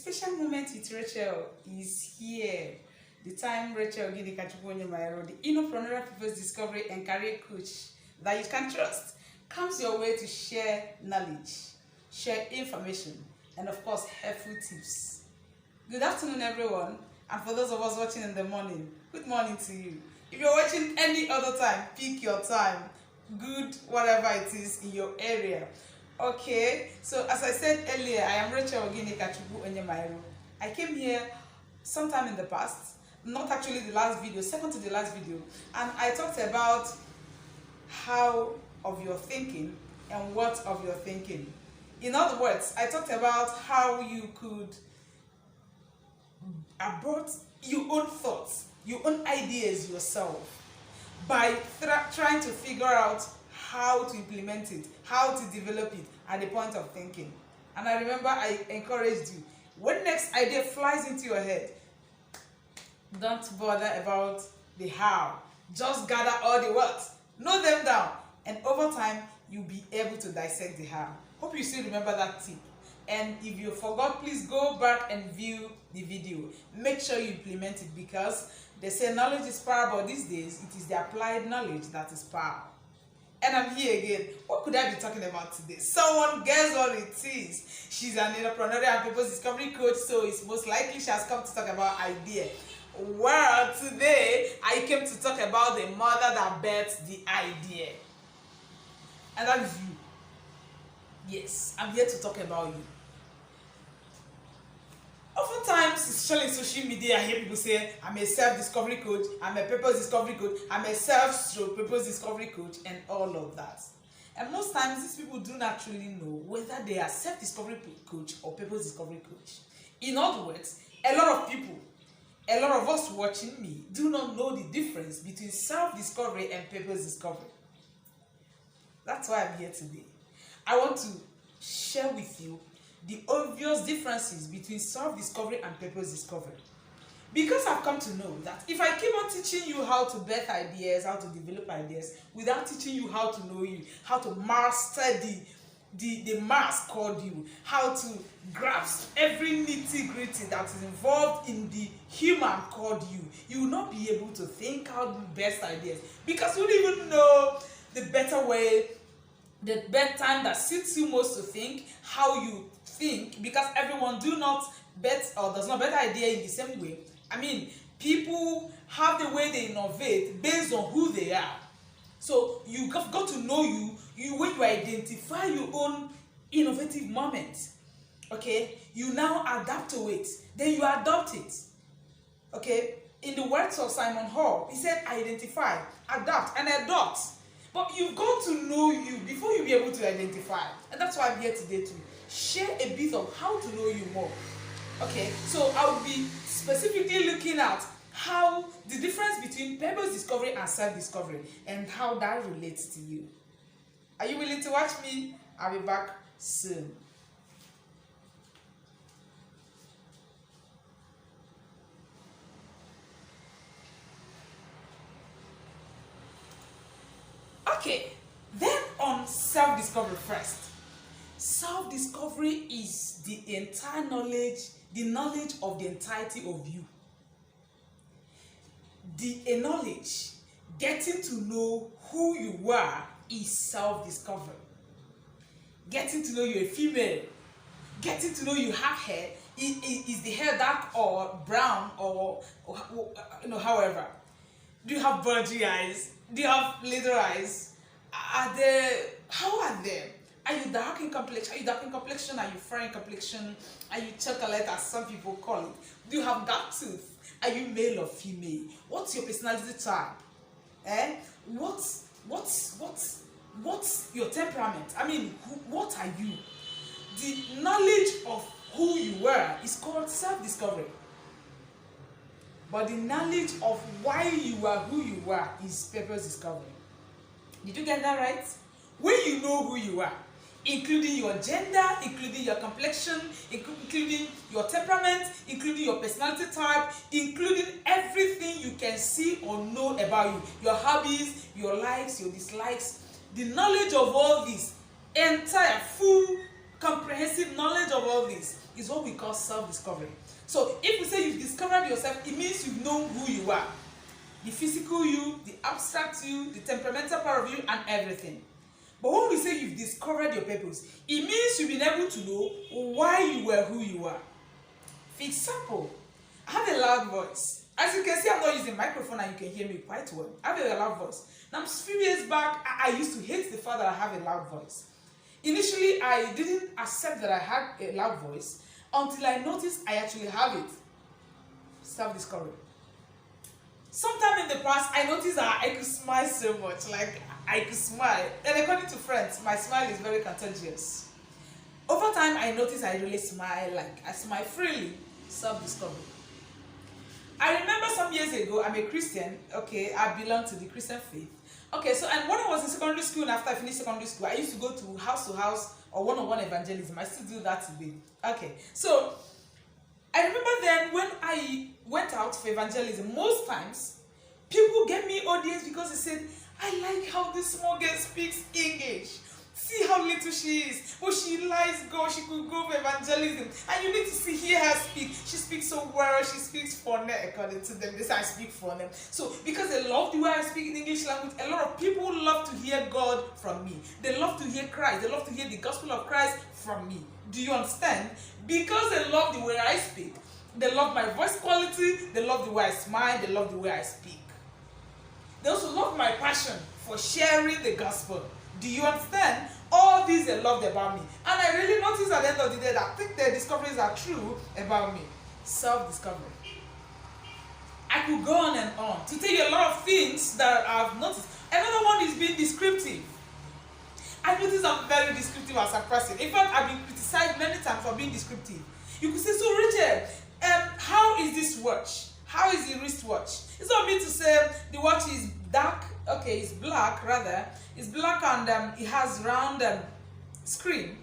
special moment with Rachel is here. The time Rachel Gidikachubonyomairo, the entrepreneurial people's discovery and career coach that you can trust, comes your way to share knowledge, share information, and of course, helpful tips. Good afternoon, everyone. And for those of us watching in the morning, good morning to you. If you're watching any other time, pick your time. Good, whatever it is in your area. Okay, so as I said earlier, I am Rachel Ogini-Kachubu-Onyemairo. I came here sometime in the past, not actually the last video, second to the last video, and I talked about how of your thinking and what of your thinking. In other words, I talked about how you could abort your own thoughts, your own ideas yourself by trying to figure out how to implement it, how to develop it at the point of thinking. And I remember I encouraged you, when next idea flies into your head, don't bother about the how. Just gather all the what, note them down, and over time you'll be able to dissect the how. Hope you still remember that tip. And if you forgot, please go back and view the video. Make sure you implement it, because they say knowledge is power, but these days it is the applied knowledge that is power. And I'm here again. What could I be talking about today? Someone guess what it is. She's an entrepreneurial and people's discovery coach, so it's most likely she has come to talk about idea. Well, today I came to talk about the mother that birthed the idea. And that is you. Yes, I'm here to talk about you. Oftentimes, especially in social media, I hear people say, I'm a self-discovery coach, I'm a purpose discovery coach, I'm a self-purpose discovery coach, and all of that. And most times, these people do not truly know whether they are self-discovery coach or purpose discovery coach. In other words, a lot of people, a lot of us watching me, do not know the difference between self-discovery and purpose discovery. That's why I'm here today. I want to share with you the obvious differences between self-discovery and purpose discovery. Because I've come to know that if I keep on teaching you how to birth ideas, how to develop ideas, without teaching you how to know you, how to master the mass called you, how to grasp every nitty-gritty that is involved in the human called you, you will not be able to think out the best ideas, because you don't even know the better way, the best time that suits you most to think, how you think, because everyone does not bet idea in the same way. I mean, people have the way they innovate based on who they are. So you got to know you when you identify your own innovative moment. Okay, you now adapt to it, then you adopt it. Okay, in the words of Simon Hall, he said, identify, adapt, and adopt. But you've got to know you before you'll be able to identify. And that's why I'm here today to share a bit of how to know you more. Okay, so I will be specifically looking at how the difference between purpose discovery and self-discovery and how that relates to you. Are you willing to watch me? I'll be back soon. Okay, then on self-discovery first. Self-discovery is the entire knowledge, the knowledge of the entirety of you. The knowledge, getting to know who you are, is self-discovery. Getting to know you're a female, getting to know you have hair, is the hair dark or brown or however. Do you have bulgy eyes? Do you have little eyes? How are they? Are you dark in complexion? Are you dark in complexion? Are you fair in complexion? Are you chocolate, as some people call it? Do you have dark tooth? Are you male or female? What's your personality type? What's your temperament? I mean, what are you? The knowledge of who you were is called self-discovery. But the knowledge of why you are who you are is purpose discovery. Did you get that right? When you know who you are, including your gender, including your complexion, including your temperament, including your personality type, including everything you can see or know about you, your hobbies, your likes, your dislikes, the knowledge of all this entire full comprehensive knowledge of all this is what we call self-discovery. So if we say you've discovered yourself, it means you've known who you are. The physical you, the abstract you, the temperamental part of you, and everything. But when we say you've discovered your purpose, it means you've been able to know why you were who you are. For example, I have a loud voice. As you can see, I'm not using a microphone and you can hear me quite well. I have a loud voice. Now, a few years back, I used to hate the fact that I have a loud voice. Initially, I didn't accept that I had a loud voice until I noticed I actually have it. Self-discovery. Sometime in the past, I noticed that I could smile so much. Like, I could smile. And according to friends, my smile is very contagious. Over time, I noticed I really smile. Like, I smile freely. Self-discovery. I remember some years ago, I'm a Christian. Okay, I belong to the Christian faith. Okay, so and when I was in secondary school and after I finished secondary school, I used to go to house or one-on-one evangelism. I still do that today. Okay, so I remember then when I went out for evangelism, most times people get me audience because they said, I like how this small girl speaks English. See how little she is. Oh, she lies go. She could go for evangelism. And you need to hear her speak. She speaks so well. She speaks funny, according to them. They say I speak funny. So, because they love the way I speak in English language, a lot of people love to hear God from me. They love to hear Christ. They love to hear the gospel of Christ from me. Do you understand? Because they love the way I speak. They love my voice quality. They love the way I smile. They love the way I speak. They also love my passion for sharing the gospel. Do you understand? All these they loved about me. And I really noticed at the end of the day that I think their discoveries are true about me. Self-discovery. I could go on and on to tell you a lot of things that I've noticed. Another one is being descriptive. I notice I'm very descriptive as a person. In fact, I've been criticized many times for being descriptive. You could say, so Richard, how is this watch? How is the wristwatch? It's not me to say the watch is dark. Okay, it's black rather. It's black and it has round screen.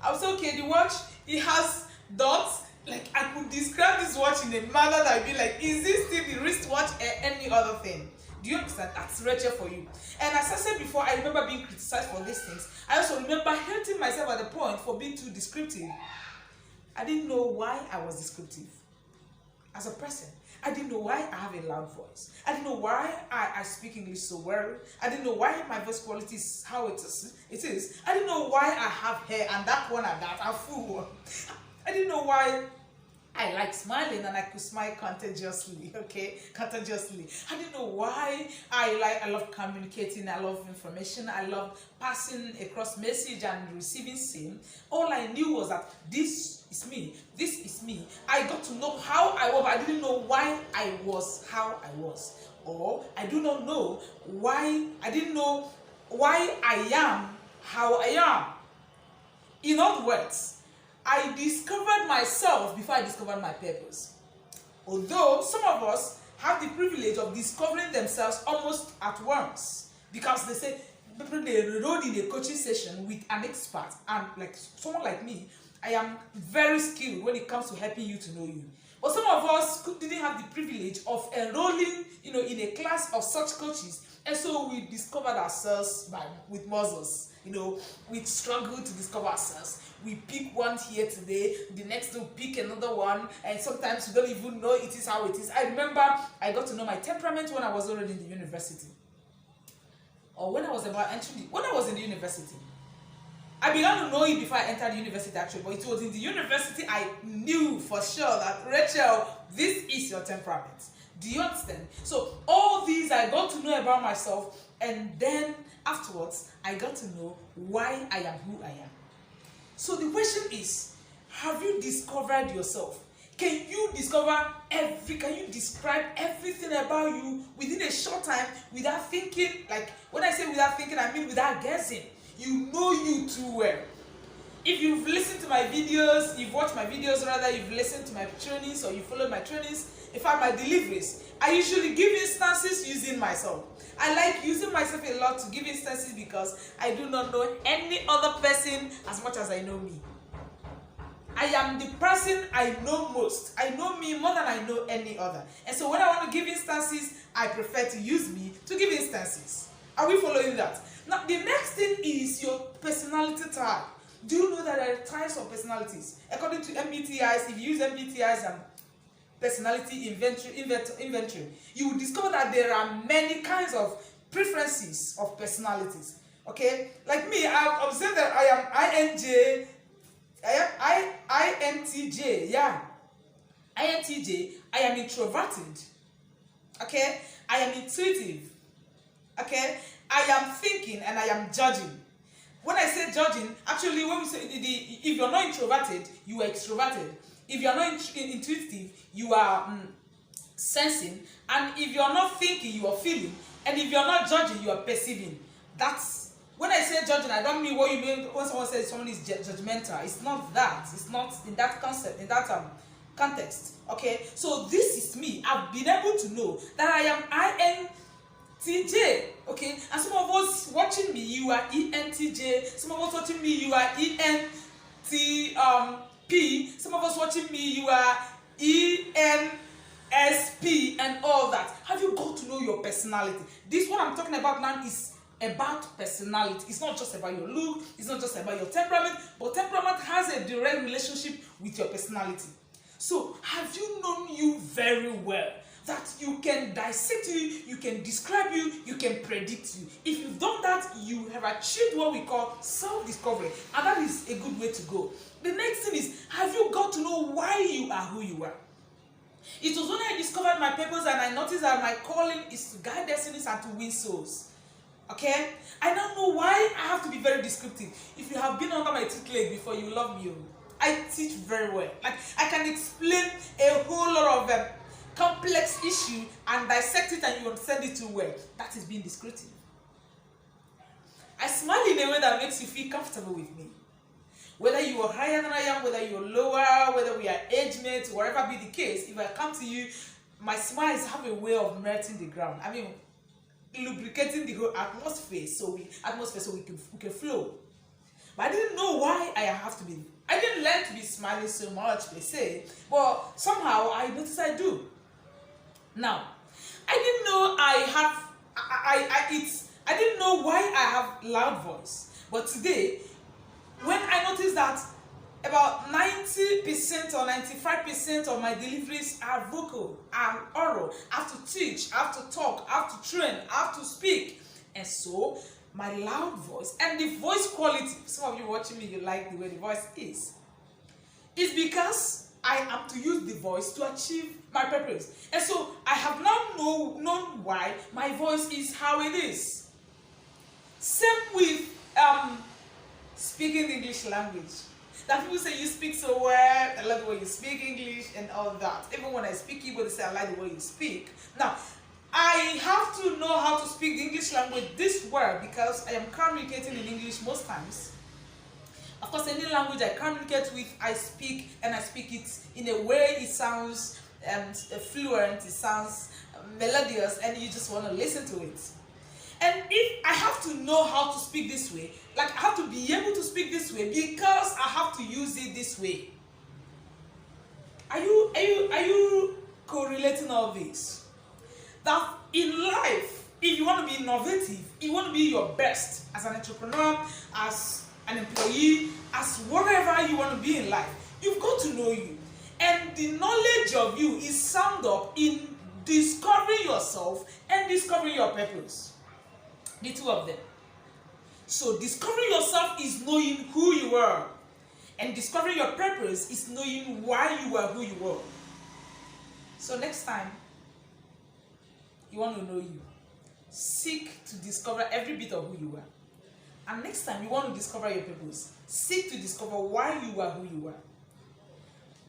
I was okay. The watch, it has dots. Like I could describe this watch in a manner that I'd be like, is this still the wristwatch or any other thing? Do you understand? That's Rachel for you. And as I said before, I remember being criticized for these things. I also remember hating myself at the point for being too descriptive. I didn't know why I was descriptive as a person. I didn't know why I have a loud voice. I didn't know why I speak English so well. I didn't know why my voice quality is how it is. I didn't know why I have hair and that one and that, a full one. I didn't know why I like smiling and I could smile contagiously, okay? Contagiously. I didn't know why I love communicating, I love information, I love passing across message and receiving same. All I knew was that this is me. This is me. I got to know how I was, but I didn't know why I was how I was. Or I do not know why, I didn't know why I am how I am. In other words, I discovered myself before I discovered my purpose. Although some of us have the privilege of discovering themselves almost at once, because they say they enrolled in a coaching session with an expert, and like someone like me, I am very skilled when it comes to helping you to know you. But some of us didn't have the privilege of enrolling, in a class of such coaches, and so we discovered ourselves with muscles. We struggle to discover ourselves. We pick one here today, the next we'll pick another one, and sometimes we don't even know it is how it is. I remember I got to know my temperament when I was already in the university, or when I was in the university. I began to know it before I entered the university actually, but it was in the university I knew for sure that, Rachel, this is your temperament. Do you understand? So all these I got to know about myself, and then afterwards I got to know why I am who I am. So the question is, have you discovered yourself? Can you describe everything about you within a short time without thinking? Like when I say without thinking, I mean without guessing. You know you too well. If you've listened to my videos, you've watched my videos rather, you've listened to my trainings or you followed my trainings, in fact my deliveries, I usually give instances using myself. I like using myself a lot to give instances because I do not know any other person as much as I know me. I am the person I know most. I know me more than I know any other. And so when I want to give instances, I prefer to use me to give instances. Are we following that? Now, the next thing is your personality type. Do you know that there are types of personalities? According to MBTI's, if you use MBTI's personality inventory, you will discover that there are many kinds of preferences of personalities. Okay, like me, I've observed that I am INTJ. Yeah, INTJ. I am introverted. Okay, I am intuitive. Okay, I am thinking and I am judging. When I say judging, actually, when we say if you're not introverted, you are extroverted. If you're not intuitive, you are sensing. And if you're not thinking, you are feeling. And if you're not judging, you are perceiving. That's when I say judging, I don't mean what you mean when someone says someone is judgmental. It's not that. It's not in that concept, in that context. Okay, so this is me. I've been able to know that I am INTJ. Okay, and some of us watching me, you are ENTJ. Some of us watching me, you are ENTP. Some of us watching me, you are ENSP and all that. Have you got to know your personality? This what I'm talking about now is about personality. It's not just about your look, it's not just about your temperament, but temperament has a direct relationship with your personality. So have you known you very well, that you can dissect you, you can describe you, you can predict you? If you've done that, you have achieved what we call self-discovery, and that is a good way to go. The next thing is, have you got to know why you are who you are? It was when I discovered my purpose and I noticed that my calling is to guide destinies and to win souls. Okay? I now know why I have to be very descriptive. If you have been under my tutelage before, you love me. I teach very well. Like, I can explain a whole lot of complex issue and dissect it and you understand it too well. That is being descriptive. I smile in a way that makes you feel comfortable with me. Whether you are higher than I am, whether you are lower, whether we are age mates, whatever be the case, if I come to you, my smiles have a way of melting the ground. I mean, lubricating the whole atmosphere so we can flow. But I didn't know why I have to be. I didn't learn to be smiling so much per se, but somehow I noticed I do. Now, I didn't know I didn't know why I have loud voice, but today, when I noticed that about 90% or 95% of my deliveries are vocal and oral, I have to teach, I have to talk, I have to train, I have to speak, and so my loud voice and the voice quality, some of you watching me, you like the way the voice is because I am to use the voice to achieve my purpose. And so I have now known why my voice is how it is. Same with speaking the English language. That people say you speak so well, I like the way you speak English and all that. Even when I speak Igbo, they say I like the way you speak. Now, I have to know how to speak the English language this well because I am communicating in English most times. Of course, any language I communicate with, I speak it in a way it sounds fluent, it sounds melodious, and you just want to listen to it. And if I have to know how to speak this way, like I have to be able to speak this way because I have to use it this way. Are you correlating all this? That in life, if you want to be innovative, you want to be your best as an entrepreneur, as an employee, as whatever you want to be in life, you've got to know you. And the knowledge of you is summed up in discovering yourself and discovering your purpose. The two of them. So discovering yourself is knowing who you are. And discovering your purpose is knowing why you are who you are. So next time you want to know you, seek to discover every bit of who you are. And next time you want to discover your purpose, seek to discover why you are who you are.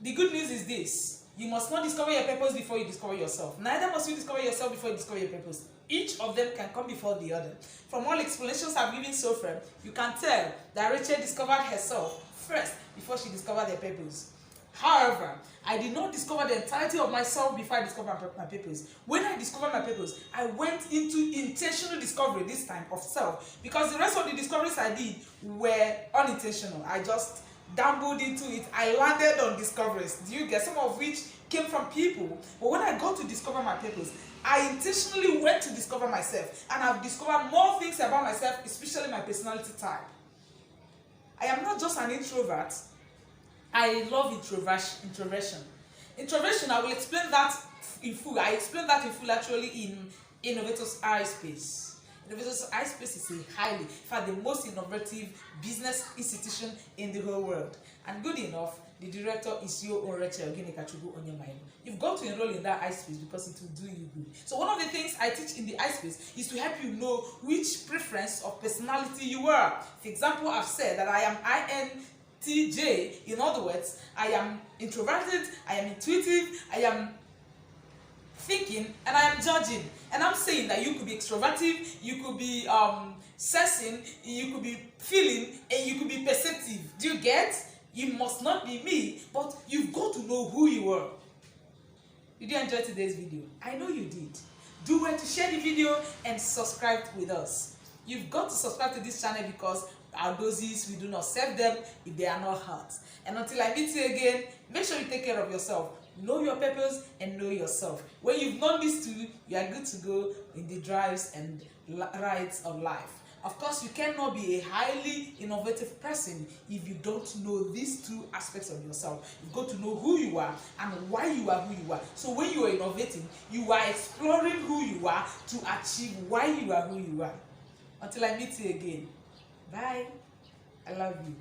The good news is this: you must not discover your purpose before you discover yourself. Neither must you discover yourself before you discover your purpose. Each of them can come before the other. From all explanations I've given so far, you can tell that Rachel discovered herself first before she discovered her purpose. However, I did not discover the entirety of myself before I discovered my purpose. When I discovered my purpose, I went into intentional discovery this time of self, because the rest of the discoveries I did were unintentional. I just dabbled into it. I landed on discoveries. Do you get? Some of which came from people. But when I got to discover my purpose, I intentionally went to discover myself, and I've discovered more things about myself, especially my personality type. I am not just an introvert. I love introversion. Introversion, I will explain that in full. I explained that in full actually in Innovator's eye space. Innovator's eye space is a highly, in fact, the most innovative business institution in the whole world. And good enough, the director is your own Rachel Oginekachubu on your mind. You've got to enroll in that eye space because it will do you good. So one of the things I teach in the eye space is to help you know which preference of personality you are. For example, I've said that I am INTJ. In other words, I am introverted, I am intuitive, I am thinking, and I am judging. And I'm saying that you could be extroverted, you could be sensing, you could be feeling, and you could be perceptive. Do you get? You must not be me, but you've got to know who you are. Did you enjoy today's video? I know you did. Do well to share the video and subscribe with us. You've got to subscribe to this channel because our doses, we do not serve them if they are not hurt. And until I meet you again, make sure you take care of yourself. Know your purpose and know yourself. When you've known these two, you are good to go in the drives and rides of life. Of course, you cannot be a highly innovative person if you don't know these two aspects of yourself. You've got to know who you are and why you are who you are. So when you are innovating, you are exploring who you are to achieve why you are who you are. Until I meet you again. Bye. I love you.